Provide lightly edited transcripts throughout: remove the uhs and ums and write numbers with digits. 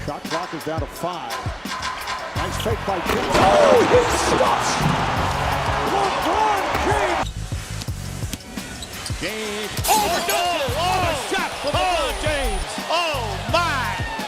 Shot clock is down to 5. Nice fake by James. Oh, he stops! LeBron James! James. Oh, no! Oh, a shot for LeBron James! Oh, my!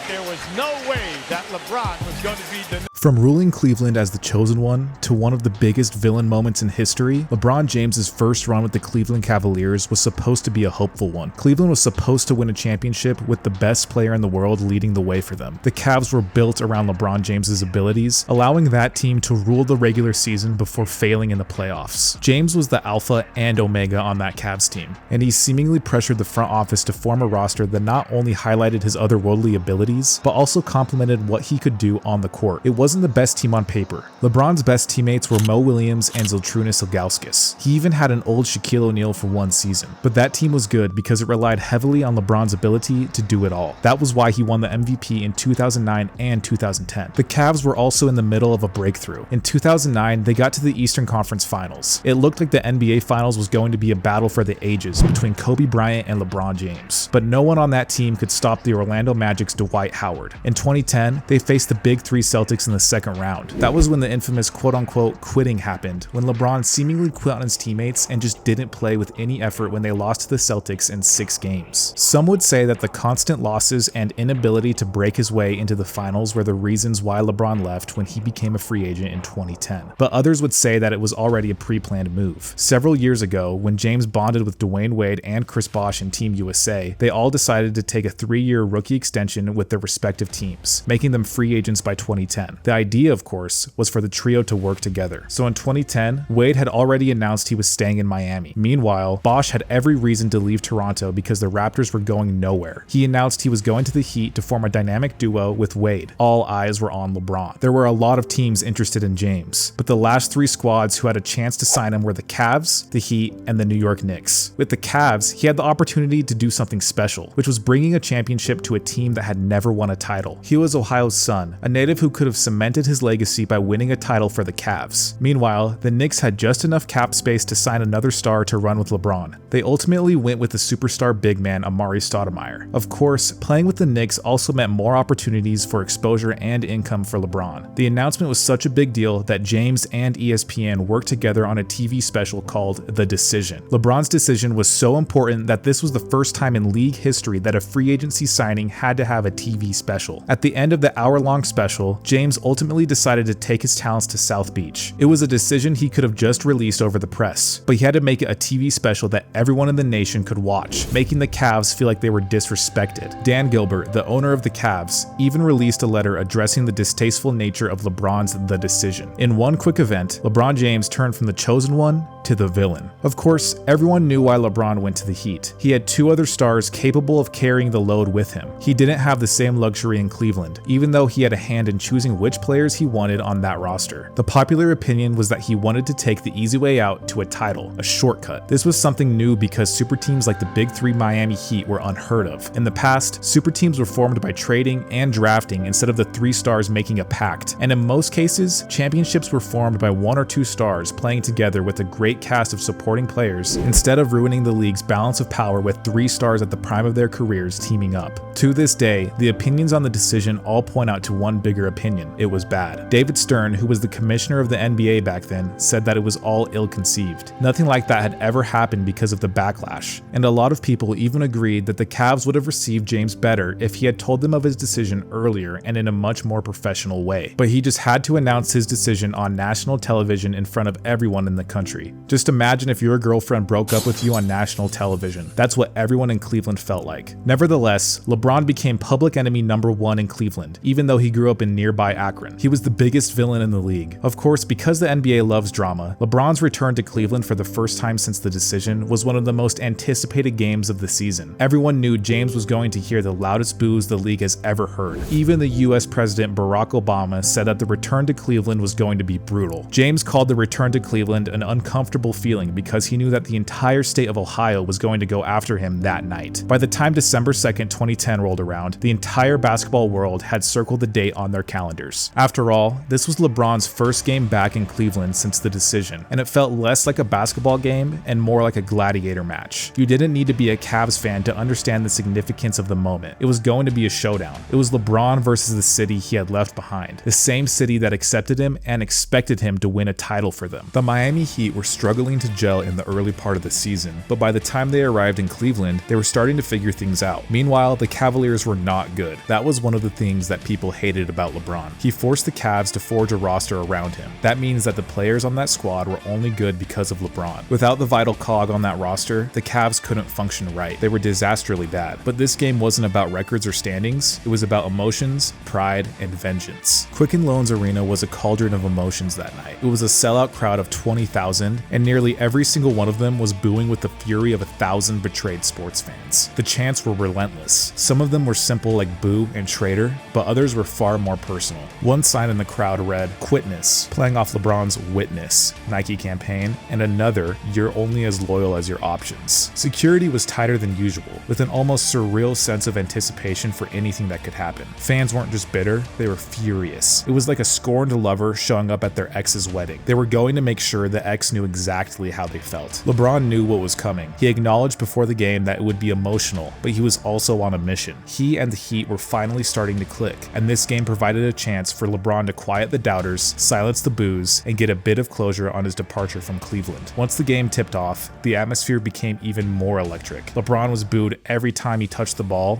There was no way that LeBron was going to be the... From ruling Cleveland as the chosen one to one of the biggest villain moments in history, LeBron James's first run with the Cleveland Cavaliers was supposed to be a hopeful one. Cleveland was supposed to win a championship with the best player in the world leading the way for them. The Cavs were built around LeBron James's abilities, allowing that team to rule the regular season before failing in the playoffs. James was the alpha and omega on that Cavs team, and he seemingly pressured the front office to form a roster that not only highlighted his otherworldly abilities, but also complemented what he could do on the court. It wasn't the best team on paper. LeBron's best teammates were Mo Williams and Ziltrunas Ilgauskas. He even had an old Shaquille O'Neal for one season. But that team was good because it relied heavily on LeBron's ability to do it all. That was why he won the MVP in 2009 and 2010. The Cavs were also in the middle of a breakthrough. In 2009, they got to the Eastern Conference Finals. It looked like the NBA Finals was going to be a battle for the ages between Kobe Bryant and LeBron James. But no one on that team could stop the Orlando Magic's Dwight Howard. In 2010, they faced the Big Three Celtics in the second round. That was when the infamous quote-unquote quitting happened, when LeBron seemingly quit on his teammates and just didn't play with any effort when they lost to the Celtics in 6 games. Some would say that the constant losses and inability to break his way into the finals were the reasons why LeBron left when he became a free agent in 2010. But others would say that it was already a pre-planned move. Several years ago, when James bonded with Dwyane Wade and Chris Bosh in Team USA, they all decided to take a 3-year rookie extension with their respective teams, making them free agents by 2010. The idea, of course, was for the trio to work together. So in 2010, Wade had already announced he was staying in Miami. Meanwhile, Bosh had every reason to leave Toronto because the Raptors were going nowhere. He announced he was going to the Heat to form a dynamic duo with Wade. All eyes were on LeBron. There were a lot of teams interested in James, but the last 3 squads who had a chance to sign him were the Cavs, the Heat, and the New York Knicks. With the Cavs, he had the opportunity to do something special, which was bringing a championship to a team that had never won a title. He was Ohio's son, a native who could have cemented his legacy by winning a title for the Cavs. Meanwhile, the Knicks had just enough cap space to sign another star to run with LeBron. They ultimately went with the superstar big man Amari Stoudemire. Of course, playing with the Knicks also meant more opportunities for exposure and income for LeBron. The announcement was such a big deal that James and ESPN worked together on a TV special called The Decision. LeBron's decision was so important that this was the first time in league history that a free agency signing had to have a TV special. At the end of the hour-long special, James ultimately decided to take his talents to South Beach. It was a decision he could have just released over the press, but he had to make it a TV special that everyone in the nation could watch, making the Cavs feel like they were disrespected. Dan Gilbert, the owner of the Cavs, even released a letter addressing the distasteful nature of LeBron's The Decision. In one quick event, LeBron James turned from the chosen one to the villain. Of course, everyone knew why LeBron went to the Heat. He had 2 other stars capable of carrying the load with him. He didn't have the same luxury in Cleveland, even though he had a hand in choosing which players he wanted on that roster. The popular opinion was that he wanted to take the easy way out to a title, a shortcut. This was something new because super teams like the Big Three Miami Heat were unheard of. In the past, super teams were formed by trading and drafting instead of the 3 stars making a pact, and in most cases, championships were formed by 1 or 2 stars playing together with a great cast of supporting players instead of ruining the league's balance of power with 3 stars at the prime of their careers teaming up. To this day, the opinions on the decision all point out to one bigger opinion: it was bad. David Stern, who was the commissioner of the NBA back then, said that it was all ill-conceived. Nothing like that had ever happened because of the backlash, and a lot of people even agreed that the Cavs would have received James better if he had told them of his decision earlier and in a much more professional way. But he just had to announce his decision on national television in front of everyone in the country. Just imagine if your girlfriend broke up with you on national television. That's what everyone in Cleveland felt like. Nevertheless, LeBron became public enemy number 1 in Cleveland, even though he grew up in nearby Akron. He was the biggest villain in the league. Of course, because the NBA loves drama, LeBron's return to Cleveland for the first time since the decision was one of the most anticipated games of the season. Everyone knew James was going to hear the loudest boos the league has ever heard. Even the US President Barack Obama said that the return to Cleveland was going to be brutal. James called the return to Cleveland an uncomfortable feeling because he knew that the entire state of Ohio was going to go after him that night. By the time December 2nd, 2010 rolled around, the entire basketball world had circled the date on their calendars. After all, this was LeBron's first game back in Cleveland since the decision, and it felt less like a basketball game and more like a gladiator match. You didn't need to be a Cavs fan to understand the significance of the moment. It was going to be a showdown. It was LeBron versus the city he had left behind, the same city that accepted him and expected him to win a title for them. The Miami Heat were struggling to gel in the early part of the season, but by the time they arrived in Cleveland, they were starting to figure things out. Meanwhile, the Cavaliers were not good. That was one of the things that people hated about LeBron. He forced the Cavs to forge a roster around him. That means that the players on that squad were only good because of LeBron. Without the vital cog on that roster, the Cavs couldn't function right. They were disastrously bad. But this game wasn't about records or standings. It was about emotions, pride, and vengeance. Quicken Loans Arena was a cauldron of emotions that night. It was a sellout crowd of 20,000, and nearly every single one of them was booing with the fury of 1,000 betrayed sports fans. The chants were relentless. Some of them were simple like boo and traitor, but others were far more personal. One sign in the crowd read, "Quitness," playing off LeBron's Witness Nike campaign, and another, "You're only as loyal as your options." Security was tighter than usual, with an almost surreal sense of anticipation for anything that could happen. Fans weren't just bitter, they were furious. It was like a scorned lover showing up at their ex's wedding. They were going to make sure the ex knew exactly how they felt. LeBron knew what was coming. He acknowledged before the game that it would be emotional, but he was also on a mission. He and the Heat were finally starting to click, and this game provided a chance for LeBron to quiet the doubters, silence the boos, and get a bit of closure on his departure from Cleveland. Once the game tipped off, the atmosphere became even more electric. LeBron was booed every time he touched the ball.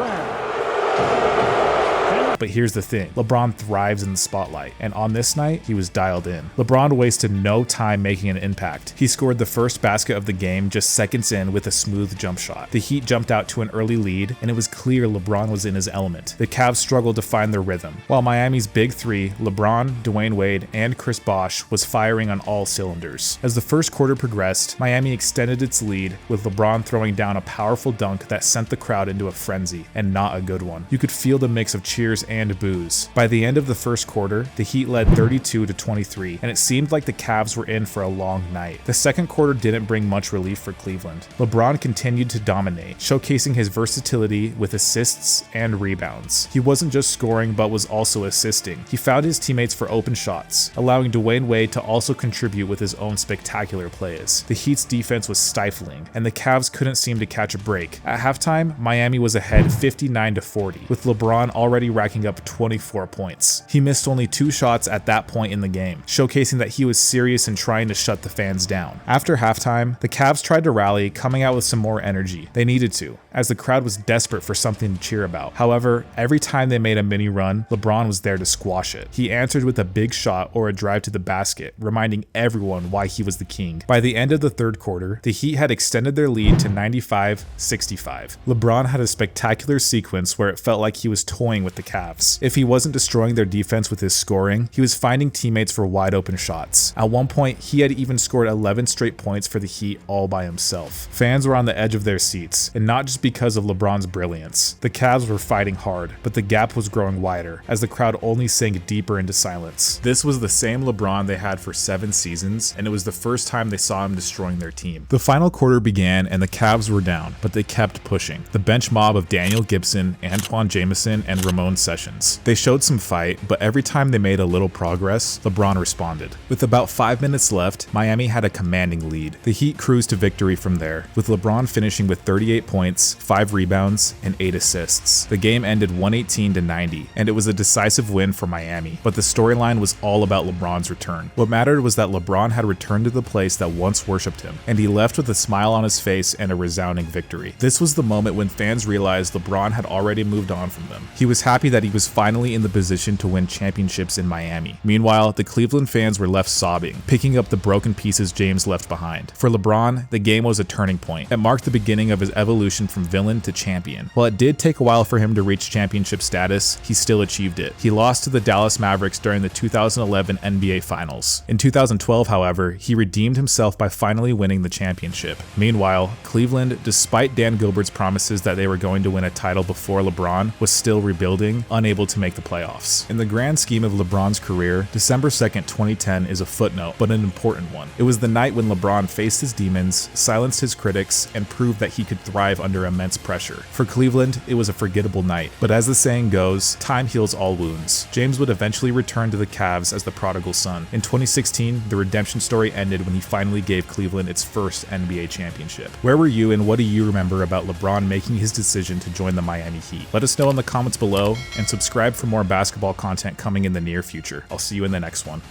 But here's the thing, LeBron thrives in the spotlight, and on this night, he was dialed in. LeBron wasted no time making an impact. He scored the first basket of the game just seconds in with a smooth jump shot. The Heat jumped out to an early lead, and it was clear LeBron was in his element. The Cavs struggled to find their rhythm, while Miami's big three, LeBron, Dwyane Wade, and Chris Bosh, was firing on all cylinders. As the first quarter progressed, Miami extended its lead, with LeBron throwing down a powerful dunk that sent the crowd into a frenzy, and not a good one. You could feel the mix of cheers and boos. By the end of the first quarter, the Heat led 32-23, and it seemed like the Cavs were in for a long night. The second quarter didn't bring much relief for Cleveland. LeBron continued to dominate, showcasing his versatility with assists and rebounds. He wasn't just scoring, but was also assisting. He found his teammates for open shots, allowing Dwyane Wade to also contribute with his own spectacular plays. The Heat's defense was stifling, and the Cavs couldn't seem to catch a break. At halftime, Miami was ahead 59-40, with LeBron already racking up 24 points. He missed only 2 shots at that point in the game, showcasing that he was serious in trying to shut the fans down. After halftime, the Cavs tried to rally, coming out with some more energy. They needed to, as the crowd was desperate for something to cheer about. However, every time they made a mini run, LeBron was there to squash it. He answered with a big shot or a drive to the basket, reminding everyone why he was the king. By the end of the third quarter, the Heat had extended their lead to 95-65. LeBron had a spectacular sequence where it felt like he was toying with the Cavs. If he wasn't destroying their defense with his scoring, he was finding teammates for wide open shots. At one point, he had even scored 11 straight points for the Heat all by himself. Fans were on the edge of their seats, and not just because of LeBron's brilliance. The Cavs were fighting hard, but the gap was growing wider as the crowd only sank deeper into silence. This was the same LeBron they had for 7 seasons, and it was the first time they saw him destroying their team. The final quarter began and the Cavs were down, but they kept pushing. The bench mob of Daniel Gibson, Antoine Jameson, and Ramon Sessions. They showed some fight, but every time they made a little progress, LeBron responded. With about 5 minutes left, Miami had a commanding lead. The Heat cruised to victory from there, with LeBron finishing with 38 points, 5 rebounds, and 8 assists. The game ended 118-90, and it was a decisive win for Miami, but the storyline was all about LeBron's return. What mattered was that LeBron had returned to the place that once worshipped him, and he left with a smile on his face and a resounding victory. This was the moment when fans realized LeBron had already moved on from them. He was happy that he was finally in the position to win championships in Miami. Meanwhile, the Cleveland fans were left sobbing, picking up the broken pieces James left behind. For LeBron, the game was a turning point. It marked the beginning of his evolution from villain to champion. While it did take a while for him to reach championship status, he still achieved it. He lost to the Dallas Mavericks during the 2011 NBA Finals. In 2012, however, he redeemed himself by finally winning the championship. Meanwhile, Cleveland, despite Dan Gilbert's promises that they were going to win a title before LeBron, was still rebuilding, unable to make the playoffs. In the grand scheme of LeBron's career, December 2nd, 2010 is a footnote, but an important one. It was the night when LeBron faced his demons, silenced his critics, and proved that he could thrive under immense pressure. For Cleveland, it was a forgettable night, but as the saying goes, time heals all wounds. James would eventually return to the Cavs as the prodigal son. In 2016, the redemption story ended when he finally gave Cleveland its first NBA championship. Where were you, and what do you remember about LeBron making his decision to join the Miami Heat? Let us know in the comments below, and subscribe for more basketball content coming in the near future. I'll see you in the next one.